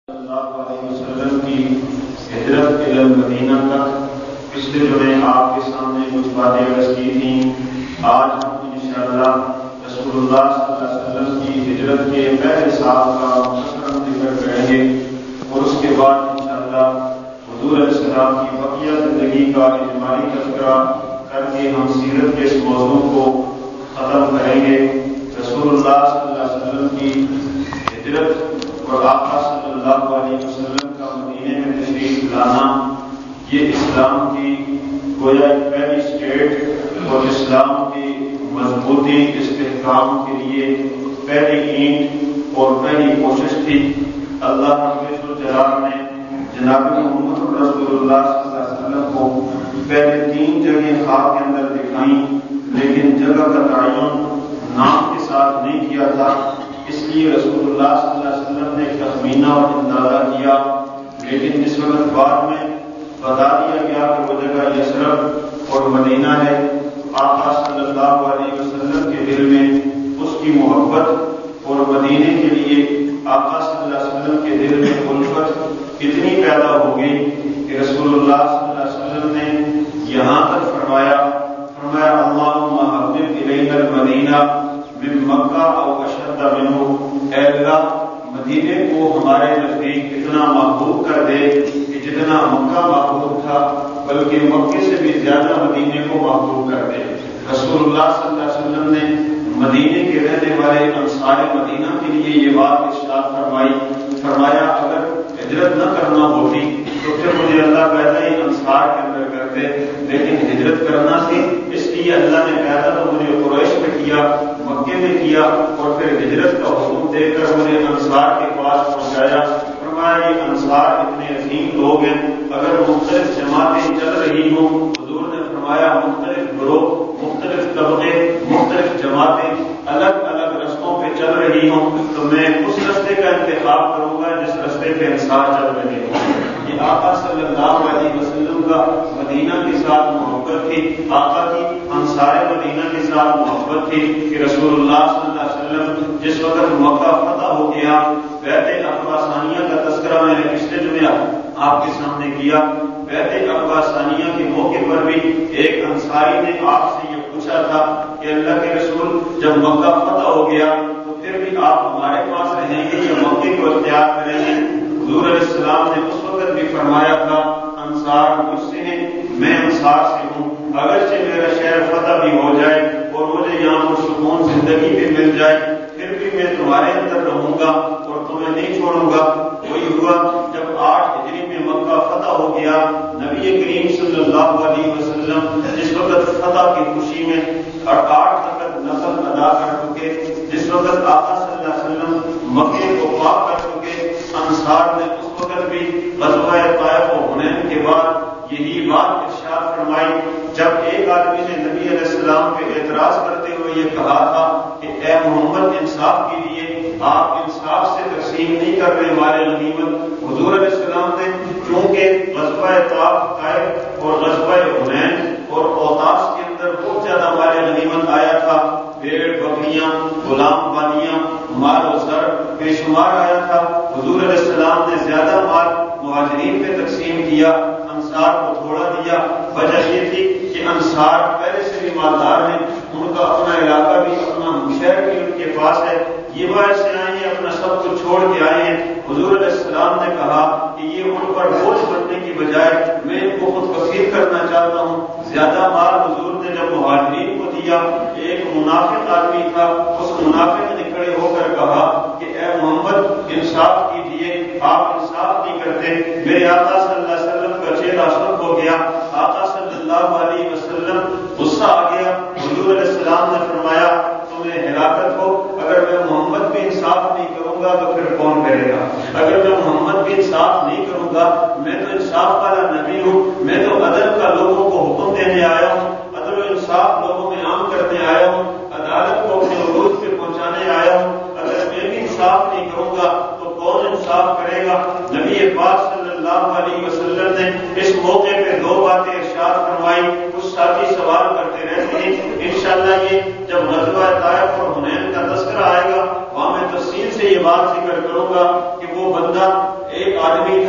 اللہ علیہ وسلم کی ہجرت الی المدینہ تک پچھلے جمعے آپ کے سامنے کچھ باتیں عرض کی تھیں۔ آج ہم انشاءاللہ رسول اللہ صلی اللہ علیہ وسلم کی ہجرت کے پہلے سال کا مختصراً ذکر کریں گے اور اس کے بعد انشاءاللہ حضور علیہ السلام کی بقیہ زندگی کا اجمالی تذکرہ کر کے ہم سیرت کے اس موضوع کو ختم کریں گے۔ رسول اللہ صلی اللہ علیہ وسلم کی ہجرت اور آقا صلی اللہ علیہ وسلم کا مدینے میں تشریف لانا یہ اسلام کی گویا ایک پہلی اسٹیٹ اور اسلام کی مضبوطی استحکام کے لیے پہلی اینٹ اور پہلی کوشش تھی۔ اللہ رب الجلال نے جناب محمد رسول اللہ صلی اللہ علیہ وسلم کو پہلے 3 جگہیں خواب کے اندر دکھائیں، لیکن جگہ کا تعین نام کے ساتھ نہیں کیا تھا، اس لیے رسول اللہ صلی اللہ علیہ وسلم نے تخمینہ اور اندازہ کیا، لیکن اس وقت بعد میں بتا دیا گیا کہ وہ جگہ یثرب اور مدینہ ہے۔ آقا صلی اللہ علیہ وسلم کے دل میں اس کی محبت اور مدینے کے لیے آقا صلی اللہ علیہ وسلم کے دل میں الفت اتنی پیدا ہو گئی کہ رسول اللہ صلی اللہ علیہ وسلم نے یہاں تک فرمایا اللہم حبب الینا المدینہ من مکہ او اشد منہ، اے اللہ مدینے کو ہمارے نزدیک اتنا محبوب کر دے کہ جتنا مکہ محبوب تھا بلکہ مکے سے بھی زیادہ مدینے کو محبوب کر دے۔ رسول اللہ صلی اللہ علیہ وسلم نے مدینے کے رہنے والے انصار مدینہ کے لیے یہ بات ارشاد فرمایا اگر ہجرت نہ کرنا ہوتی تو پھر مجھے اللہ پیدا ہی انصار کے اندر کرتے، لیکن ہجرت کرنا تھی اس لیے اللہ نے پیدا تو مجھے قریش میں کیا، مکے میں کیا، اور پھر ہجرت کا حکم دے کر مجھے انصار کے پاس پہنچایا۔ فرمایا یہ انصار اتنے عظیم لوگ ہیں، اگر مختلف جماعتیں چل رہی ہوں، حضور نے فرمایا مختلف گروہ، مختلف طبقے، مختلف جماعتیں الگ الگ رستوں پہ چل رہی ہوں تو میں اس رستے کا انتخاب کروں گا جس رستے پہ انصار چل رہے ہوں۔ یہ آقا صلی اللہ علیہ وسلم کا مدینہ کے ساتھ محبت تھی، آقا کی انصار مدینہ کے ساتھ محبت تھی کہ رسول اللہ صلی اللہ علیہ وسلم جس وقت مکہ فتح ہو گیا، بیعت عقبہ ثانیہ کا تذکرہ میں نے پچھلے جمعے آپ کے سامنے کیا۔ بیعت عقبہ ثانیہ کے موقع پر بھی ایک انصاری نے آپ سے یہ پوچھا تھا کہ اللہ کے رسول جب مکہ فتح ہو گیا تو پھر بھی آپ ہمارے پاس رہیں گے یا مکے کو اختیار کریں گے؟ حضور علیہ السلام نے اس وقت بھی فرمایا تھا انصار مجھ سے ہیں، میں انصار سے ہوں، اگرچہ میرا شہر فتح بھی ہو جائے اور مجھے یہاں پر سکون زندگی بھی مل جائے پھر بھی میں تمہارے اندر رہوں گا اور تمہیں نہیں چھوڑوں گا۔ وہی ہوا جب 8 ہجری میں مکہ فتح ہو گیا، نبی کریم صلی اللہ علیہ وسلم جس وقت فتح کی خوشی میں 8 تک نفل ادا کر چکے، جس وقت آقا صلی اللہ علیہ وسلم مکے کو پاک کر چکے، انصار نے اس وقت بھی غزوہ طائف و حنین کے بعد یہی بات ارشاد فرمائی جب ایک آدمی نے نبی علیہ السلام پہ اعتراض کرتے ہوئے یہ کہا تھا کہ اے محمد انصاف کے لیے آپ انصاف سے تقسیم نہیں کر رہے ہمارے غنیمت۔ حضور علیہ السلام نے چونکہ غزوہ طائف اور غزوہ حنین اور اوطاس کے اندر بہت زیادہ مال غنیمت آیا تھا، بھیڑ بکریاں، غلام بانیاں، مال و زر بے شمار آیا تھا، حضور علیہ السلام نے زیادہ مال مہاجرین پہ تقسیم کیا، انصار کو تھوڑا دیا۔ وجہ یہ تھی کہ انصار پہلے سے بھی مالدار ہیں، ان کا اپنا علاقہ بھی، اپنا شہر بھی ان کے پاس ہے، یہ باہر سے آئے ہیں، اپنا سب کچھ چھوڑ کے آئے ہیں۔ حضور علیہ السلام نے کہا کہ یہ ان پر بوجھ بننے کی بجائے میں ان کو خود کفیل کرنا چاہتا ہوں۔ زیادہ مال حضور نے جب مہاجرین کو دیا، ایک منافق آدمی تھا، اس منافق نے کھڑے ہو کر کہا کہ اے محمد انصاف کیجیے، آپ انصاف نہیں کرتے۔ میرے آقا صلی اللہ علیہ وسلم کا چہرہ سرخ ہو گیا، آقا صلی اللہ علیہ وسلم غصہ آ گیا۔ حضور علیہ السلام نے فرمایا تمہیں ہلاکت ہو، اگر میں محمد بھی انصاف نہیں کروں گا تو پھر کون کرے گا؟ اگر میں محمد بھی انصاف نہیں کروں گا، میں تو انصاف والا نبی ہوں، میں تو عدل کا لوگوں کو حکم دینے آیا ہوں، عدل و انصاف لوگوں میں عام کرنے آیا ہوں، عدالت کو اپنے عروج پہ پہنچانے آیا ہوں۔ اگر میں بھی انصاف نہیں کروں گا تو کون انصاف کرے گا؟ نبی پاک صلی اللہ علیہ وسلم نے اس موقع پہ 2 باتیں ارشاد فرمائی۔ کچھ ساتھی سوال کرتے رہتے ہیں، انشاءاللہ یہ جب غزوہ طائف اور حنین کا تذکرہ آئے گا وہاں میں تفصیل سے یہ بات ذکر کروں گا کہ وہ بندہ ایک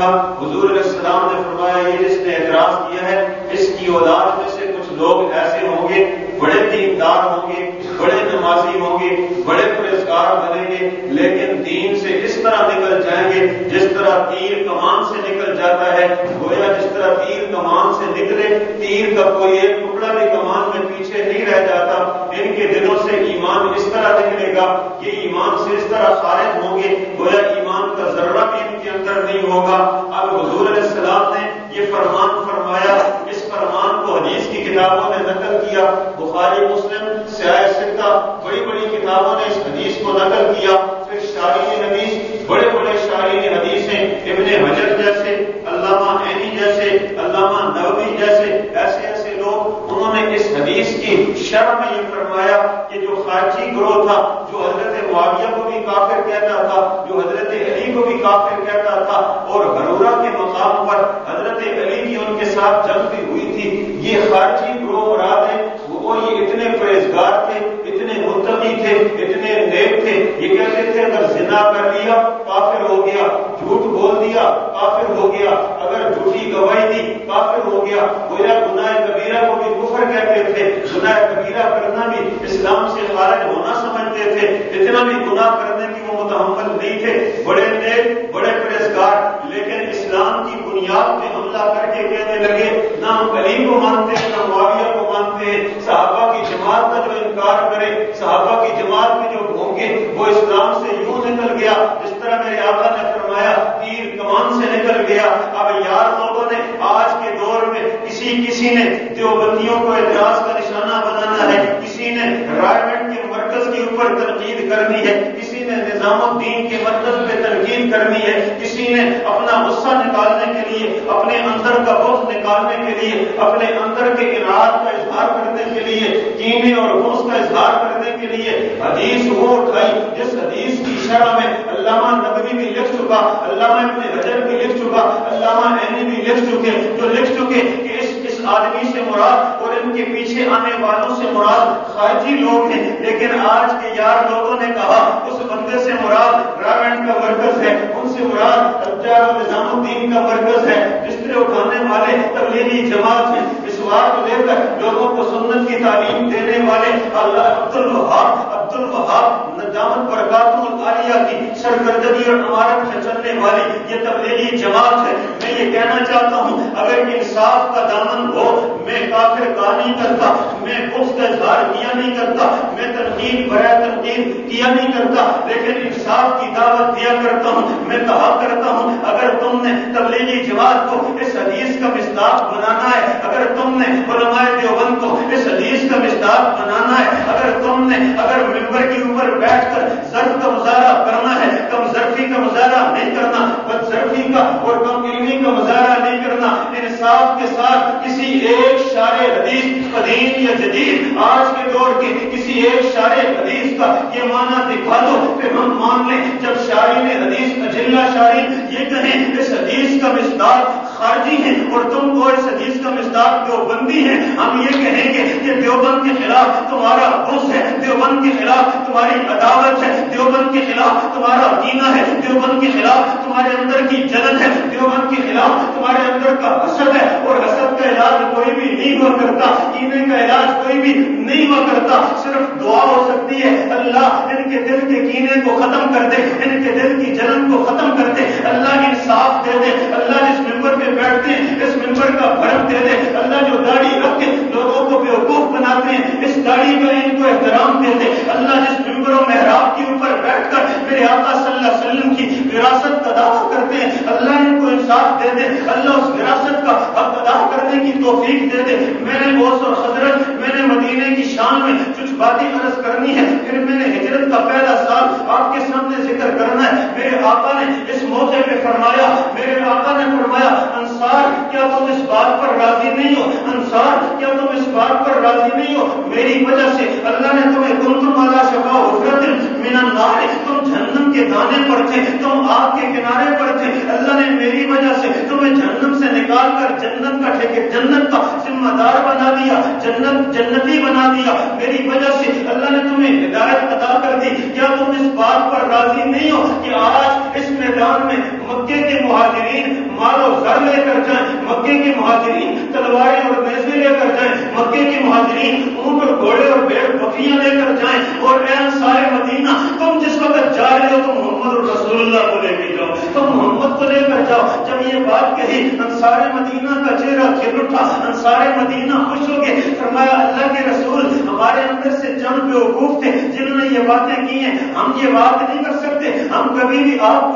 تھا. حضور علیہ السلام نے فرمایا یہ جس نے اعتراض کیا ہے اس کی اولاد میں سے کچھ لوگ ایسے ہوں گے بڑے دیندار ہوں گے, بڑے نمازی ہوں گے, بڑے پرہیزگار بنیں گے, لیکن دین سے اس طرح نکل جائیں گے جس طرح تیر کمان سے نکل جاتا ہے. گویا جس طرح تیر کمان سے نکلے, تیر کا کوئی ایک ٹکڑا بھی کمان میں پیچھے نہیں رہ جاتا. ان کے دلوں سے ایمان اس طرح نکلے گا, یہ ایمان سے اس طرح خارج ہوں گے گویا ایمان کا ذرہ بھی ان کے اندر نہیں ہوگا. اب حضور علیہ السلام نے یہ فرمان فرمایا. اس فرمان کو حدیث کی کتابوں نے نقل کیا. بخاری, مسلم, سیاہ ستہ, بڑی بڑی کتابوں نے اس حدیث کو نقل کیا. پھر شارحین حدیث, بڑے بڑے شارحین حدیث ہیں, ابن حجر جیسے, علامہ عینی جیسے, علامہ نووی جیسے, ایسے ایسے لوگ, انہوں نے اس حدیث کی شرح میں یہ فرمایا کہ جو خارجی گروہ تھا, جو حضرت معاویہ کو بھی کافر کہتا تھا, جو حضرت علی کو بھی کافر کہتا تھا, اور ہرورہ کے مقام پر حضرت علی کی ان کے ساتھ جنگ بھی ہوئی تھی, یہ خارجی گروہ مراد ہیں. وہ یہ اتنے پرہیزگار تھے, اتنے متقی تھے, اتنے نیک تھے, یہ کہتے تھے اگر زنا کر لیا کافر ہو گیا, جھوٹ بول دیا کافر ہو گیا, اگر جھوٹی گواہی دی کافر ہو گیا. گویا گناہ کبیرہ کو بھی کفر کہتے تھے, گناہ کبیرہ کرنا بھی اسلام سے خارج ہونا سمجھتے تھے. اتنا بھی گناہ کرنے کی وہ متحمل نہیں تھے. بڑے نیک, بڑے پرہیزگار, لیکن اسلام کی بنیاد پہ حملہ کر کے کہنے لگے نہ ہم علی کو مانتے ہیں نہ معاویہ کو مانتے ہیں. صحابہ کی جماعت کا جو انکار کرے, صحابہ کی جماعت میں جو بھونکے, وہ اسلام سے یوں نکل گیا جس طرح میرے آقا نے فرمایا تیر کمان سے نکل گیا. اب یار لوگوں نے آج کے دور میں کسی نے دیوبندیوں کو اعتراض کا نشانہ بنانا ہے, کسی نے رائمنڈ کے مرکز کے اوپر تنقید کرنی ہے, کسی نے نظام الدین کے مرکز پہ تنقید کرنی ہے, کسی نے اپنا غصہ نکالنے کے لیے, اپنے اندر کا بغض نکالنے کے لیے, اپنے اندر کے اناد کا اظہار کرنے کے لیے, کینے اور غصہ کا اظہار کرنے کے لیے حدیث وہ اٹھائی جس حدیث کی شرح میں علامہ نبوی بھی لکھ چکا, علامہ ابن حجر بھی لکھ چکا, علامہ عینی بھی لکھ چکے, جو لکھ چکے کہ اس آدمی سے مراد اور ان کے پیچھے آنے والوں سے مراد خارجی لوگ ہیں. لیکن آج کے یار لوگوں نے کہا اس بندے سے مراد راونڈ کا مرکز ہے, ان سے مراد ابجار و نظام الدین کا مرکز ہے, بسترے اٹھانے والے تبلیغی جماعت ہیں, مسواک لے کر لوگوں کو سنت کی تعلیم دینے والے عبد الوہاب ندامت برکاتہ العالیہ کی سرگردگی اور امارت میں چلنے والی یہ تبلیغی جماعت ہے. میں یہ کہنا چاہتا ہوں اگر انصاف کا دامن ہو, میں کافر کا نہیں کرتا, میں بغض کا اظہار کیا نہیں کرتا, میں تنقید برائے تنقید کیا نہیں کرتا, لیکن انصاف کی دعوت دیا کرتا ہوں. میں کہا کرتا ہوں اگر تم نے تبلیغی جماعت کو اس حدیث کا مصداق بنانا ہے, اگر تم نے علماء دیوبند کو اس حدیث کا مصداق بنانا ہے, اگر ممبر کے اوپر بیٹھ کر ظرف کا مظاہرہ کرنا ہے, کم ظرفی کا مظاہرہ نہیں کرنا, بد ظرفی کا اور کم علمی کا مظاہرہ نہیں کرنا, انصاف کے ساتھ کسی ایک شارع حدیث قدیم یا جدید آج کے دور کے کسی ایک شارع حدیث کا یہ معنی دکھا دو, پھر ہم مان لیں. جب شارعین حدیث اجلہ شارعین یہ کہیں اس حدیث کا مصداق خارجی ہیں اور تم کو اس حدیث کا مصداق دیوبندی ہیں, ہم یہ کہیں گے کہ دیوبند کے خلاف تمہارا بغض ہے, دیوبند کے خلاف تمہاری عداوت ہے, دیوبند کے خلاف تمہارا کینہ ہے, دیوبند کے خلاف تمہارے اندر کی جلن ہے, دیوبند کے خلاف تمہارے اندر کا حسد ہے, اور حسد کا علاج کوئی بھی نہیں ہوا کرتا, کینے کا علاج کوئی بھی نہیں ہوا کرتا, صرف دعا ہو سکتی ہے اللہ ان کے دل کے کینے کو ختم کر دے, ان کے دل کی جلن کو ختم کر دے, اللہ انصاف دے دے, اللہ جس ممبر پہ بیٹھتے ہیں اس ممبر کا بھرم دے دے, اللہ جو داڑھی رکھ کے لوگوں کو بیوقوف بناتے ہیں اس داڑھی کا ان کو احترام دے دے, اللہ جس ممبر و محراب کے اوپر بیٹھ کر میرے آقا صلی اللہ علیہ وسلم کی وراثت ادا کرتے ہیں اللہ ان کو انصاف دے دے, اللہ اس وراثت کا حق ادا کرنے کی توفیق دے دے. میں نے اوس اور خزرج, میں نے مدینے کی شان میں کچھ باتیں عرض کرنی ہے, پھر میں نے ہجرت کا پہلا سال آپ کے سامنے ذکر کرنا ہے. میرے آقا نے اس موقع پہ فرمایا, میرے آقا نے فرمایا انصار کیا تم اس بات پر راضی نہیں ہو, انصار کیا تم اس بات پر راضی نہیں ہو میری وجہ سے اللہ نے تمہیں کنتم علی شفا حفرۃ من النار, تم جہنم کے دانے پر تھے, تم آگ کے کنارے پر تھے, اللہ نے میری وجہ سے تمہیں جہنم سے نکال کر جنت کا ٹھیکے, جنت کا ذمہ دار بنا دیا, جنتی بنا دیا, میری وجہ سے اللہ نے تمہیں ہدایت عطا کر دی. کیا تم اس بات پر راضی نہیں ہو کہ آج اس میدان میں مکے کے مہاجرین مال و زر لے کر جائیں، مکے کے مہاجرین تلواریں اور نیزے لے کر جائیں، مکے کے مہاجرین اونٹ اور گھوڑے اور بھیڑ بکریاں لے کر جائیں، اور اے انصار مدینہ تم جس وقت جا رہے ہو تو محمد رسول اللہ کو لے کے جاؤ، تم محمد کو لے کر جاؤ۔ جب یہ بات کہی انصار مدینہ کا چہرہ کھل اٹھا، انصار مدینہ خوش ہو گئے، فرمایا اللہ کے رسول ہمارے اندر سے چند بیوقوف تھے جنہوں نے یہ باتیں کی ہیں، ہم یہ بات نہیں کر سکتے، ہم کبھی بھی آپ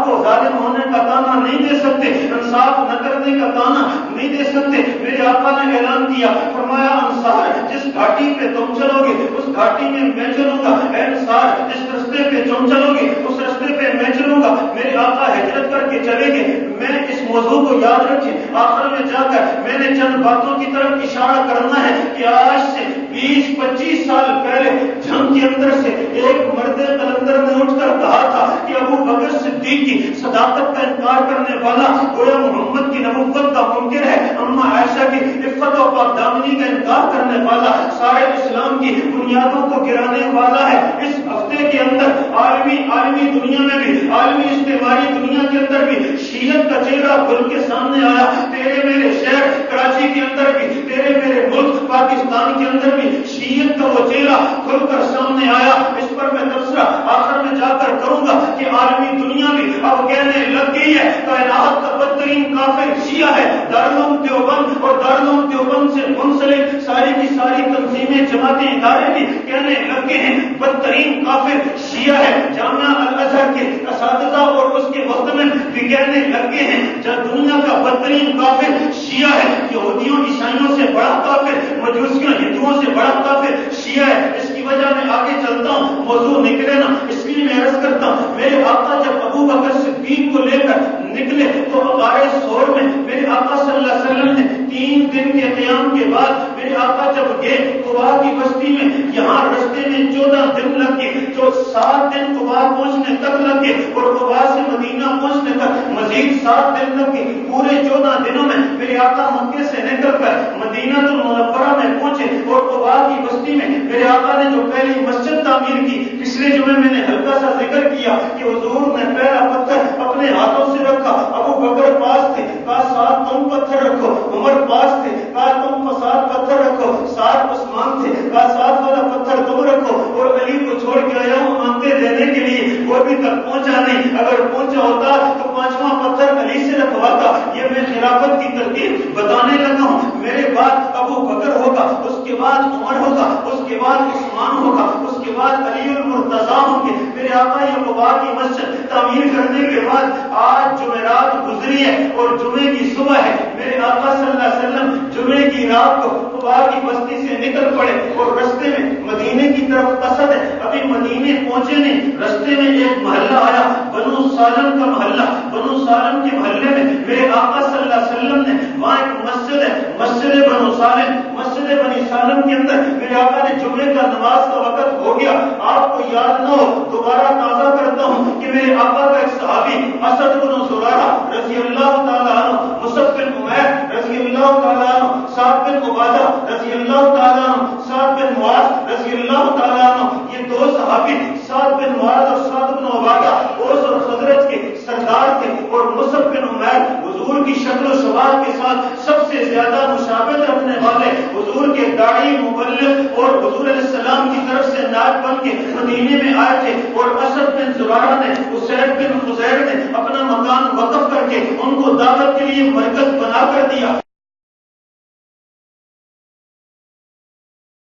کو ظالم ہونے کا تانا نہیں دے سکتے، انصاف نہ کرنے کا تانا نہیں دے سکتے۔ میرے آقا نے اعلان کیا، فرمایا انصار جس گھاٹی پہ تم چلو گے اس گھاٹی میں میں چلوں گا، اے انصار جس رستے پہ تم چلو گے اس رستے پہ میں چلوں گا۔ میرے آقا ہجرت کر کے چلے گئے، میں اس موضوع کو یاد رکھیں، آخر میں جا کر میں نے چند باتوں کی طرف اشارہ کرنا ہے کہ آج سے 20-25 سال پہلے جنگ کے اندر سے ایک مرد قلندر نے اٹھ کر کہا تھا کہ ابو بکر صدیق کی صداقت کا انکار کرنے والا گویا محمد کی نبوت کا منکر ہے، اما عائشہ کی عفت و پاک دامنی کا انکار کرنے والا سارے اسلام کی بنیادوں کو گرانے والا ہے۔ اس ہفتے کے اندر عالمی دنیا میں بھی، عالمی استعماری دنیا کے اندر بھی شیعت کا چہرہ کھل کے سامنے آیا، تیرے میرے شہر کراچی کے اندر بھی، تیرے میرے ملک پاکستان کے اندر بھی شیعت کا وہ چہرہ کھل کر سامنے آیا۔ اس پر میں تبصرہ آخر میں جا کر کروں گا کہ عالمی دنیا بھی اب کہنے لگ گئی ہے کائنات کا بدترین کافر شیعہ ہے۔ دارالعلوم دیوبند اور دارالعلوم دیوبند سے منسلک ساری کی ساری تنظیمیں جماعتیں ادارے بھی کہنے لگ گئے ہیں بدترین کافر شیعہ ہے۔ جامعہ الازہر کے اساتذہ اور اس کے وقت میں بھی کہنے لگ گئے ہیں جب دنیا کا بدترین کافر شیعہ ہے، یہودیوں عیسائیوں سے بڑا کافر، مجوسیوں ہندوؤں سے بڑا کافر شیعہ ہے۔ اس کی وجہ میں آگے چلتا ہوں، موضوع نکلے نا، اس لیے میں عرض کرتا ہوں میرے آقا جب ابو بکر صدیق کو لے کر نکلے تو غار ثور میں میرے آقا صلی اللہ علیہ وسلم نے 3 دن کے قیام کے بعد میرے آقا جب گئے قباء کی بستی میں، یہاں رستے میں 14 دن لگ گئے، جو 7 دن قباء پہنچنے تک لگ گئے اور قباء سے مدینہ پہنچنے تک مزید 7 دن لگ گئے۔ پورے 14 دنوں میں میرے آقا مکے سے نکل کر مدینہ المنورہ میں پہنچے اور قباء کی بستی میں میرے آقا نے جو پہلی مسجد تعمیر کی، پچھلے جمعے میں نے ہلکا سا ذکر کیا کہ حضور نے پہلا پتھر اپنے ہاتھوں سے رکھا، ابو بکر پاس تھے، کہا 7 تم پتھر رکھو، عمر پاس تھے، کہا تم 7 پتھر رکھو، 7 عثمان تھے، کہا 7 والا پتھر تم رکھو، اور علی کو چھوڑ کے آیا ہوں مانگتے دینے کے لیے، وہ ابھی تک پہنچا نہیں، اگر پہنچا ہوتا تو 5واں پتھر علی سے رکھواتا۔ یہ میں خلافت کی ترتیب بتانے لگا ہوں، میرے بعد ابو بکر ہوگا، اس کے بعد عمر ہوگا، اس کے بعد عثمان ہوگا، اس کے بعد علی المرتضیٰ ہوں گے۔ میرے آقا یہ قباء کی مسجد تعمیر کرنے کے بعد آج جمعرات گزری ہے اور جمعے کی صبح ہے، میرے آقا صلی اللہ علیہ وسلم جمعے کی رات کو قباء کی بستی سے نکل پڑے اور رستے میں مدینے کی طرف قصد ہے، ابھی مدینے پہنچے نہیں، رستے میں ایک محلہ آیا بنو سالم کا محلہ، بنو سالم کے محلے میں میرے آقا صلی اللہ علیہ وسلم نے وہاں ایک مسجد ہے، مسجد بنو سالم، مسجد بنی سالم کے اندر میرے آقا نے جمعے کا نماز کا وقت ہو گیا، آپ کو یاد نہ ہو دوبارہ تازہ کرتا ہوں کہ میرے آقا کا ایک صحابی اسد بن زرارہ رضی اللہ تعالیٰ عنہ، مصعب بن عمیر رضی اللہ تعالیٰ عنہ، سعد بن عبادہ رضی اللہ تعالیٰ عنہ، سعد بن معاذ رضی اللہ تعالیٰ عنہ، یہ 2 صحابی سعد بن معاذ اور سعد بن عبادہ اوس اور خزرج کے سردار تھے، اور مصعب بن عمیر حضور کی شکل و شباب کے ساتھ سب سے زیادہ مشابہت رکھنے والے، حضور کے داعی مبلغ اور حضور علیہ السلام کی طرف سے نائب بن کے مدینے میں آئے تھے، اور اسد بن زرارہ نے، اسید بن خزیر نے اپنا مکان وقف کر کے ان کو دعوت کے لیے مرکز بنا کر دیا۔